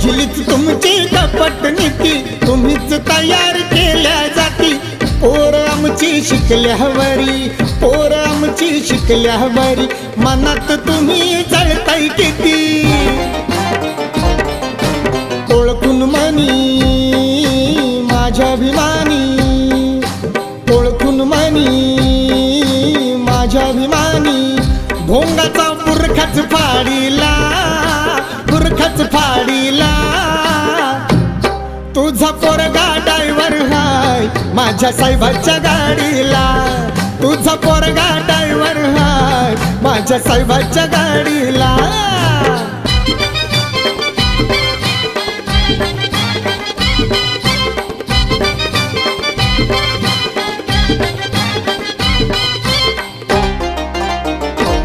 पहिलीच तुमची कपट नीती, तुम्हीच तयार केल्या जाती। पोर आमची शिकल्यावरी, पोर आमची शिकल्यावरी, मनात तुम्ही जळताय किती। ओळखून मनी माझ्या अभिमानी, ओळखून मनी माझ्या अभिमानी, भोंगाचा बुरखाच फाडीला, बुरखाच फाडीला। तुझा पोरगा ड्रायव्हर हाय माझ्या साहेबाच्या गाडीला, तुझा पोरगा ड्रायव्हर हाय माझ्या साहेबाच्या गाडीला।